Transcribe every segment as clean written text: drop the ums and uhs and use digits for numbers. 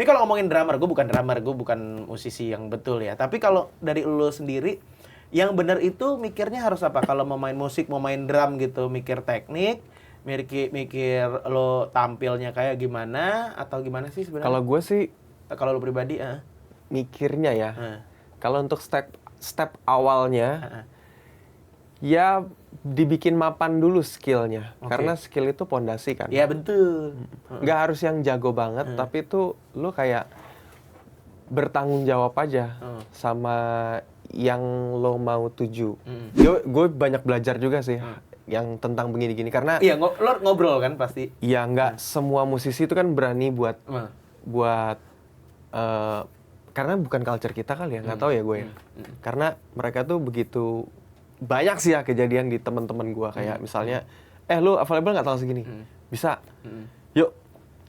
Ini kalau ngomongin drummer, gue bukan musisi yang betul ya. Tapi kalau dari lo sendiri, yang benar itu mikirnya harus apa? Kalau mau main musik, mau main drum gitu, mikir teknik, mikir lo tampilnya kayak gimana, atau gimana sih sebenarnya? Kalau gue sih, Kalau lo pribadi, mikirnya ya, kalau untuk step awalnya, ya dibikin mapan dulu skillnya. Karena skill itu pondasi kan. Ya betul. Nggak harus yang jago banget, tapi itu lu kayak bertanggung jawab aja sama yang lo mau tuju. Gue banyak belajar juga sih yang tentang begini-gini karena Iya, lo ngobrol kan pasti. ya nggak semua musisi itu kan berani buat karena bukan culture kita kali ya, nggak tahu ya gue ya. Karena mereka tuh begitu banyak sih ya kejadian di teman-teman gue kayak misalnya, lu available nggak tanggal segini? Bisa. Yuk.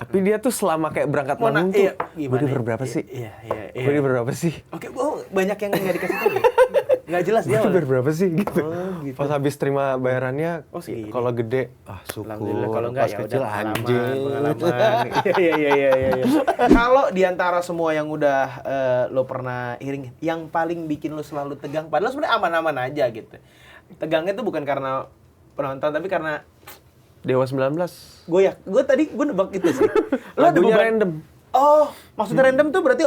Tapi dia tuh selama kayak berangkat manggung tuh, gue dibayar berapa sih? Gue dibayar berapa sih? Oke, banyak yang nggak dikasih tahu ya? Nggak jelas dia. Gue dibayar berapa sih? Gitu. Gitu. Pas habis terima bayarannya, kalau gede, syukur. Kalau enggak pas ya kecil udah anjing. pengalaman. Iya. Kalau di antara semua yang udah lo pernah iringin, yang paling bikin lo selalu tegang, padahal sebenarnya aman-aman aja gitu. Tegangnya tuh bukan karena penonton, tapi karena Dewa 19. Gue tadi nebak itu sih. Lo ada Lagunya beban random. Oh, maksudnya random tuh berarti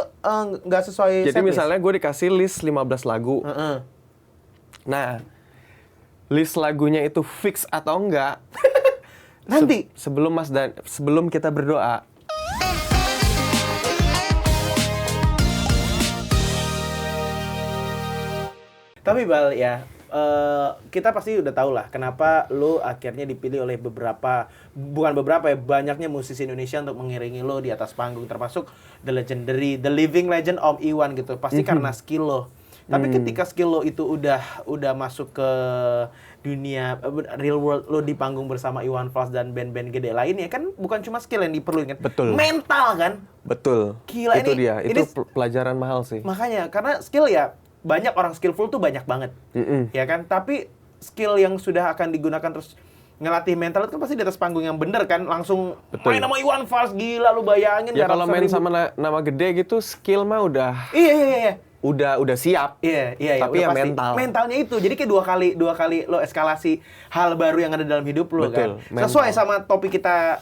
nggak sesuai Jadi setlist? misalnya gue dikasih list 15 lagu. Nah, list lagunya itu fix atau enggak? Nanti sebelum kita berdoa. Tapi Bal ya, kita pasti udah tahu lah kenapa lo akhirnya dipilih oleh banyaknya musisi Indonesia untuk mengiringi lo di atas panggung, termasuk the living legend Om Iwan gitu. Pasti karena skill lo. Tapi ketika skill lo itu udah masuk ke dunia real world, lo di panggung bersama Iwan Fals dan band-band gede lainnya, kan bukan cuma skill yang diperlukan kan? Betul. Mental kan? Betul. Gila, itu dia. Itu pelajaran mahal sih. Makanya, karena skill ya, banyak orang skillful tuh banyak banget. Ya kan? Tapi skill yang sudah akan digunakan terus ngelatih mental itu kan pasti di atas panggung yang bener kan, langsung main sama Iwan Fals, gila lu bayangin. Ya kalau main sama nama gede gitu, skill mah udah Iya. Udah siap. Iya. Tapi ya pasti. mental. Mentalnya itu. Jadi kayak dua kali lo eskalasi hal baru yang ada dalam hidup lo. Betul, kan. Sesuai sama topik kita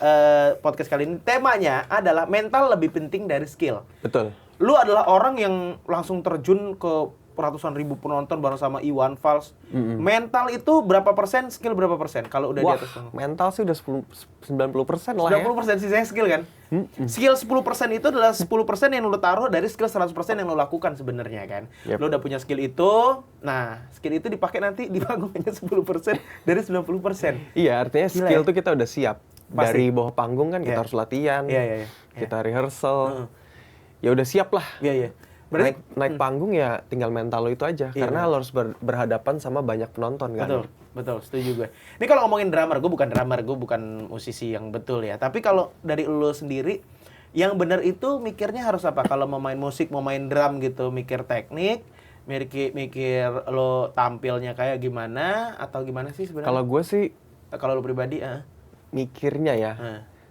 podcast kali ini. Temanya adalah mental lebih penting dari skill. Betul. Lu adalah orang yang langsung terjun ke ratusan ribu penonton bareng sama Iwan Fals. Mental itu berapa persen, skill berapa persen kalau udah di atas panggung? Mental sih udah 90% lah ya. 90% sisanya skill kan? Skill 10% itu adalah 10% yang lo taruh dari skill 100% yang lo lakukan sebenarnya kan. Lo udah punya skill itu, nah skill itu dipakai nanti di panggung hanya 10% dari 90%. Iya, artinya Gila skill ya? tuh kita udah siap. Pasti. Dari bawah panggung kan kita harus latihan. Iya. Kita rehearsal. Ya udah siap lah. Iya. Berarti Naik panggung ya tinggal mental lo itu aja. Karena lo harus berhadapan sama banyak penonton kan. Betul, setuju gue. Ini kalau ngomongin drummer, gue bukan musisi yang betul ya. Tapi kalau dari lo sendiri, yang benar itu mikirnya harus apa? Kalau mau main musik, mau main drum gitu, mikir teknik, mikir lo tampilnya kayak gimana, atau gimana sih sebenarnya? Kalau gue sih, kalau lo pribadi, mikirnya ya,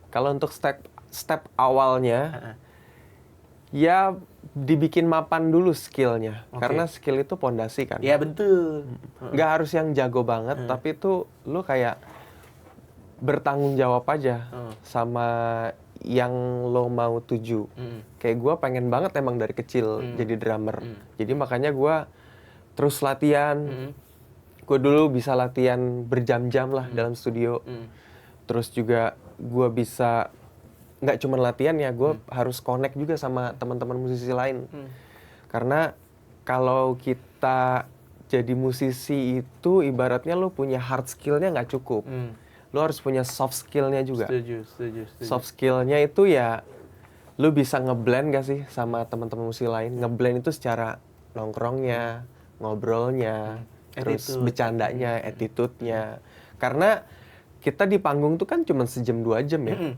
kalau untuk step awalnya, ya dibikin mapan dulu skillnya. Karena skill itu pondasi kan. Ya betul. Nggak harus yang jago banget, tapi itu lu kayak bertanggung jawab aja sama yang lo mau tuju. Kayak gue pengen banget emang dari kecil jadi drummer. Jadi makanya gue terus latihan. Gue dulu bisa latihan berjam-jam lah dalam studio. Terus juga gue bisa nggak cuma latihan ya, gue harus connect juga sama teman-teman musisi lain. Karena kalau kita jadi musisi itu ibaratnya lo punya hard skill-nya nggak cukup. Lo harus punya soft skill-nya juga. Setuju. Soft skill-nya itu ya lo bisa ngeblend gak sih sama teman-teman musisi lain. Ngeblend itu secara nongkrongnya, ngobrolnya, terus bercandanya, attitude-nya. Karena kita di panggung tuh kan cuma sejam 2 jam ya.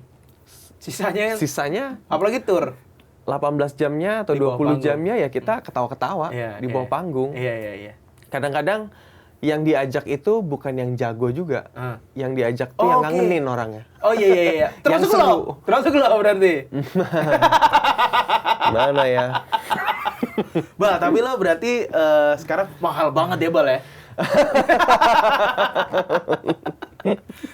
Sisanya apalagi tour 18 jamnya atau 20 jamnya ya kita ketawa-ketawa di bawah panggung. Iya. Kadang-kadang yang diajak itu bukan yang jago juga. Yang diajak tuh yang ngangenin orangnya. Oh iya. Termasuk lo berarti. Gimana ya? Bal, tapi lo berarti sekarang mahal banget ya, Bal ya?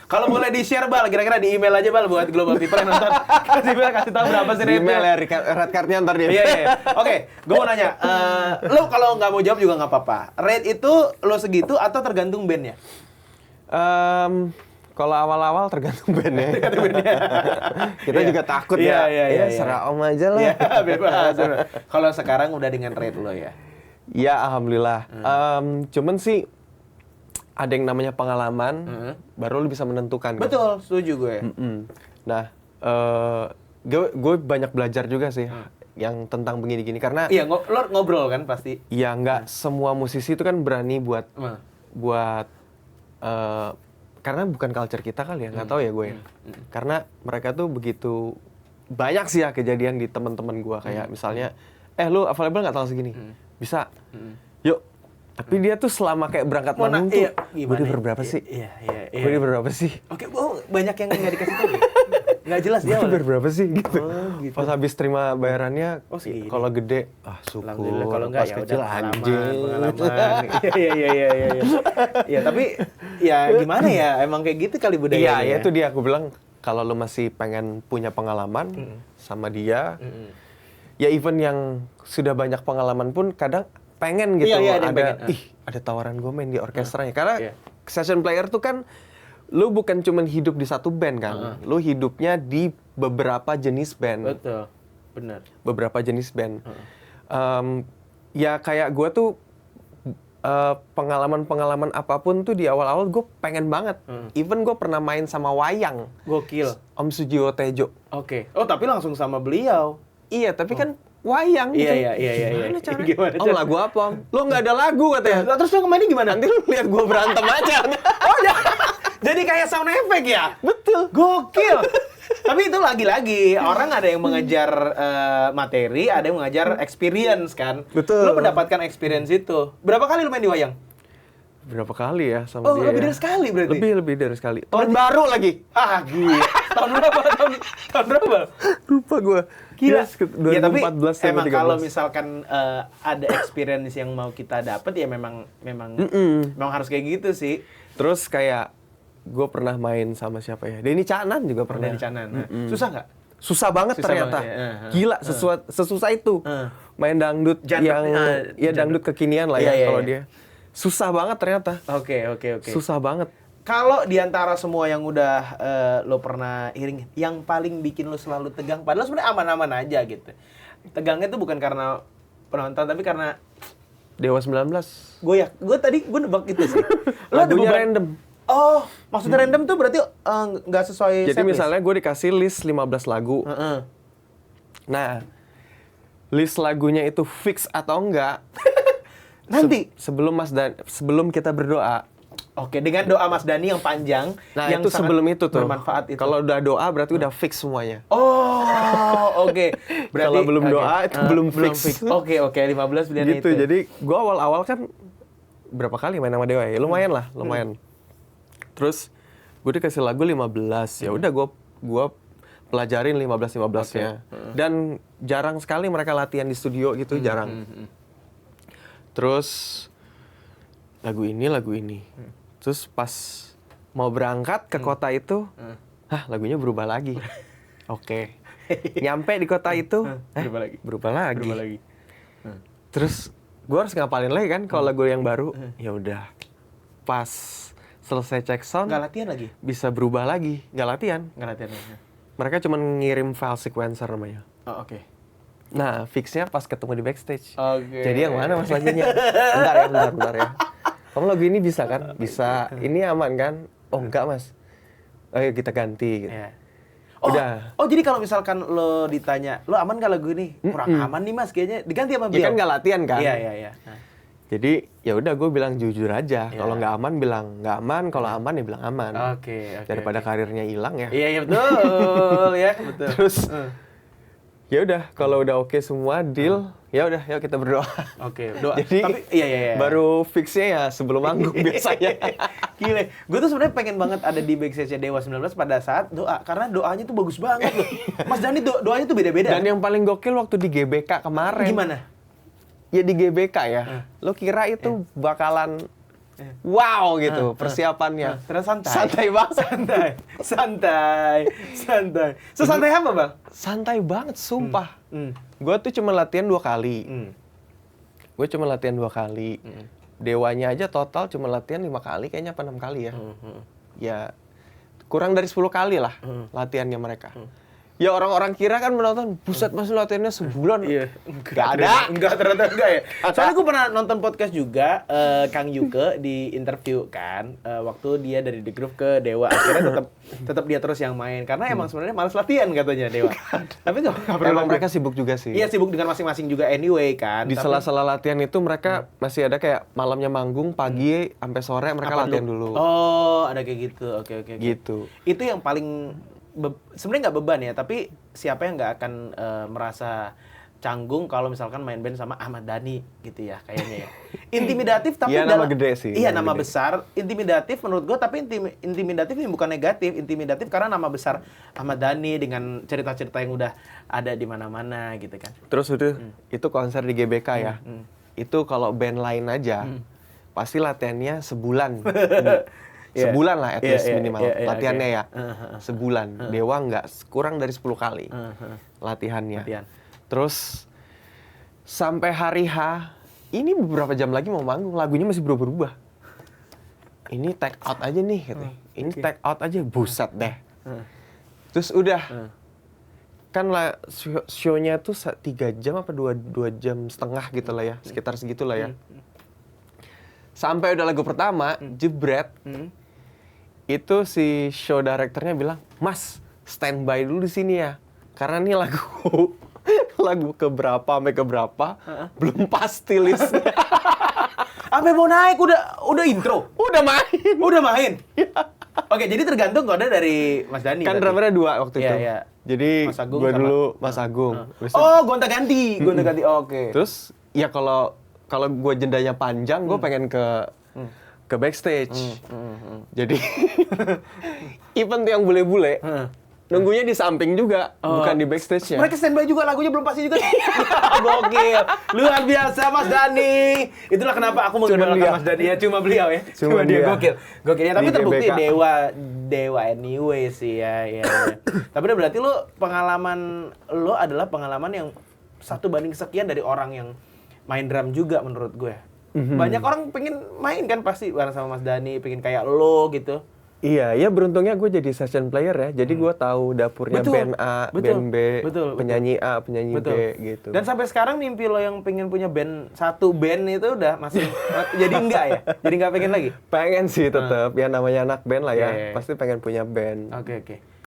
Kalau boleh di-share, Bal, kira-kira di email aja, Bal, buat Global People yang nonton. Kasih tahu berapa sih rate-nya. Email ya, red card-nya ntar dia. Iya. Oke, gue mau nanya. Lo kalau nggak mau jawab juga nggak apa-apa. Rate itu lo segitu atau tergantung bandnya? Kalau awal-awal tergantung bandnya. Kita juga takut Iya. serah om aja lah. Iya, bebas. Kalau sekarang udah dengan rate lo ya? Ya, alhamdulillah. Cuman sih ada yang namanya pengalaman, baru lu bisa menentukan. Kan? Betul, setuju gue. Nah, gue banyak belajar juga sih yang tentang begini-gini karena Iya, lo ngobrol kan pasti. ya nggak semua musisi itu kan berani buat karena bukan culture kita kali ya, nggak tahu ya gue ya. Karena mereka tuh begitu banyak sih ya kejadian di teman-teman gue kayak misalnya, lu available nggak tanggal segini? Bisa. Yuk. Tapi dia tuh selama kayak berangkat manggung tuh, gue dibayar berapa sih? Iya. Gue dibayar berapa sih? Oke, banyak yang nggak dikasih tahu ya? Nggak jelas dia. Gue dibayar berapa sih? Gitu. Gitu. Pas habis terima bayarannya, kalau gede, syukur. Alhamdulillah, kalau nggak pas ya kecil udah anjing. pengalaman. Iya. Ya tapi ya gimana ya? Emang kayak gitu kali budayanya. Iya, itu dia aku bilang kalau lu masih pengen punya pengalaman sama dia, ya even yang sudah banyak pengalaman pun kadang pengen gitu. Iya, ada tawaran gue main di orkestranya. Karena session player tuh kan lu bukan cuman hidup di satu band kan. Lu hidupnya di beberapa jenis band. Betul. Benar. Beberapa jenis band. Ya kayak gue tuh pengalaman-pengalaman apapun tuh di awal-awal gue pengen banget. Even gue pernah main sama wayang. Gokil. Om Sujiwo Tejo. Oke. Oh, tapi langsung sama beliau. Iya, tapi kan wayang gitu. Iya. Gimana caranya? Gimana Om, lagu apa, Om? Lo nggak ada lagu katanya. Lah, terus lo kemarin gimana? Nanti lo lihat gue berantem aja. Jadi kayak sound effect ya? Betul. Gokil. Tapi itu lagi-lagi orang ada yang mengejar materi, ada yang mengejar experience kan. Betul. Lo mendapatkan experience itu. Berapa kali lo main di wayang? Berapa kali ya sama dia? Oh, lebih dari sekali berarti. Lebih dari sekali. Tahun baru lagi. Gila. Tahun berapa? Tahun berapa? Lupa gue. Gila. Yes, 2014 Ya, tapi sama emang 13. kalau misalkan ada experience yang mau kita dapat ya memang harus kayak gitu sih. Terus kayak gue pernah main sama siapa ya? Denny Canan juga pernah. Di Canan. Susah nggak? Susah banget Susah ternyata. banget ya. Gila, sesusah itu. Main dangdut dangdut kekinian lah ya kalau dia. Susah banget ternyata. Oke. Susah banget. Kalau di antara semua yang udah lo pernah iringin, yang paling bikin lo selalu tegang, padahal sebenarnya aman-aman aja gitu. Tegangnya tuh bukan karena penonton, tapi karena Dewa 19. gue tadi nebak itu sih. Lo ada Lagunya beban- random. Oh, maksudnya random tuh berarti nggak sesuai Jadi setlist? misalnya gue dikasih list 15 lagu. Nah, list lagunya itu fix atau enggak? Nanti. Sebelum kita berdoa. Oke, dengan doa Mas Dani yang panjang. Nah, yang itu sangat sebelum itu tuh. bermanfaat itu. Kalau udah doa berarti udah fix semuanya. Oh, oke. Kalau belum doa itu belum fix. Oke, 15 pilihan Gitu, itu. jadi gue awal-awal kan berapa kali main sama Dewa ya? Lumayan lah, lumayan. Terus gue dikasih lagu 15, ya udah gue pelajarin 15-15-nya. Dan jarang sekali mereka latihan di studio gitu, jarang. Terus lagu ini. Terus pas mau berangkat ke kota itu, lagunya berubah lagi. Oke. Nyampe di kota itu, berubah lagi. Terus gue harus ngapalin lagi kan kalau lagu yang baru. Ya udah. Pas selesai cek sound, Nggak latihan lagi? bisa berubah lagi. Nggak latihan. Mereka cuma ngirim file sequencer namanya. Oh, oke. Nah, fixnya pas ketemu di backstage. Oke. Jadi yang mana mas lagunya? Bentar ya. Kamu lagu ini bisa kan? Bisa. Ini aman kan? Oh enggak mas. Ayo kita ganti. Gitu. Yeah. Udah. Oh jadi kalau misalkan lo ditanya, lo aman nggak lagu ini? Kurang aman nih mas, kayaknya diganti sama Ya beliau. kan nggak latihan kan? Iya. Jadi ya udah gue bilang jujur aja. Kalau nggak aman bilang nggak aman. Kalau aman ya bilang aman. Oke. Daripada karirnya hilang ya. Iya betul ya betul. Terus ya udah kalau udah oke semua deal, ya udah yuk kita berdoa. Oke, doa. Jadi tapi iya. baru fixnya ya sebelum manggung biasanya. Gile, gue tuh sebenarnya pengen banget ada di backstage Dewa 19 pada saat doa, karena doanya tuh bagus banget loh. Mas Dhani doanya tuh beda-beda. Dan yang paling gokil waktu di GBK kemarin. Gimana? Ya di GBK ya. Lo kira itu bakalan wow gitu persiapannya. Terus santai. Santai banget. Santai. Sesantai apa, Bang? Santai banget, sumpah. Gue tuh cuma latihan 2 kali. Dewanya aja total cuma latihan 5 kali kayaknya apa 6 kali ya. Ya kurang dari 10 kali lah latihannya mereka. Ya orang-orang kira kan menonton, buset Mas latihannya sebulan. Iya. Enggak Ternyata enggak ya. Soalnya gue pernah nonton podcast juga, Kang Yuke di interview kan, waktu dia dari The Groove ke Dewa. Akhirnya tetap dia terus yang main. Karena emang sebenarnya malas latihan katanya Dewa. Tapi nggak perlu. Emang mereka sibuk juga sih. Iya, sibuk dengan masing-masing juga anyway kan. Di sela-sela latihan itu mereka masih ada kayak malamnya manggung, pagi sampai sore mereka latihan dulu. Oh, ada kayak gitu. Oke. Gitu. Itu yang paling sebenarnya nggak beban ya, tapi siapa yang nggak akan merasa canggung kalau misalkan main band sama Ahmad Dhani gitu ya kayaknya ya. Intimidatif tapi iya, nama gede sih. Iya, nama besar. Intimidatif menurut gue, tapi intimidatif ini bukan negatif. Intimidatif karena nama besar Ahmad Dhani dengan cerita-cerita yang udah ada di mana-mana gitu kan. Terus udah itu konser di GBK ya. Itu kalau band lain aja pasti latihannya sebulan. Sebulan lah at least minimal latihannya ya. Sebulan. Dewa nggak, kurang dari 10 kali latihannya. Terus sampai hari H, ini beberapa jam lagi mau manggung, lagunya masih berubah-ubah. Ini take out aja nih gitu. Ini take out aja, buset deh. Terus udah. Kan lah show-nya tuh 3 jam apa 2 jam setengah gitu lah ya, sekitar segitulah ya. Sampai udah lagu pertama, jebret. Itu si show directornya bilang, "Mas, standby dulu di sini ya. Karena nih lagu keberapa sampai keberapa belum pasti listnya." Sampai mau naik udah intro. Udah main. Oke, jadi tergantung kode dari Mas Dhani. Kan drummernya 2 waktu itu. Iya. Jadi gue dulu Mas Agung. Oh, gonta-ganti. Oke. Terus ya kalau gue jendanya panjang, gue pengen ke backstage. Jadi event yang bule-bule nunggunya di samping juga, bukan di backstage-nya. Mereka standby juga, lagunya belum pasti juga. Gokil. Luar biasa Mas Dhani. Itulah kenapa aku mengidolakan Mas Dhani ya, cuma beliau ya. Cuma dia gokil. Ya, tapi terbukti Dewa anyway sih ya. Tapi udah berarti pengalaman lo adalah pengalaman yang 1 banding sekian dari orang yang main drum juga menurut gue. Banyak orang pengen main kan pasti bareng sama Mas Dhani, pengen kayak lo gitu. Iya, ya beruntungnya gue jadi session player ya. Jadi gue tahu dapurnya band A, band B, penyanyi A, penyanyi B gitu. Dan sampai sekarang mimpi lo yang pengen punya band, 1 band itu udah masih jadi enggak ya? Jadi enggak pengen lagi? Pengen sih tetap, ya namanya anak band lah ya. Pasti pengen punya band. Oke.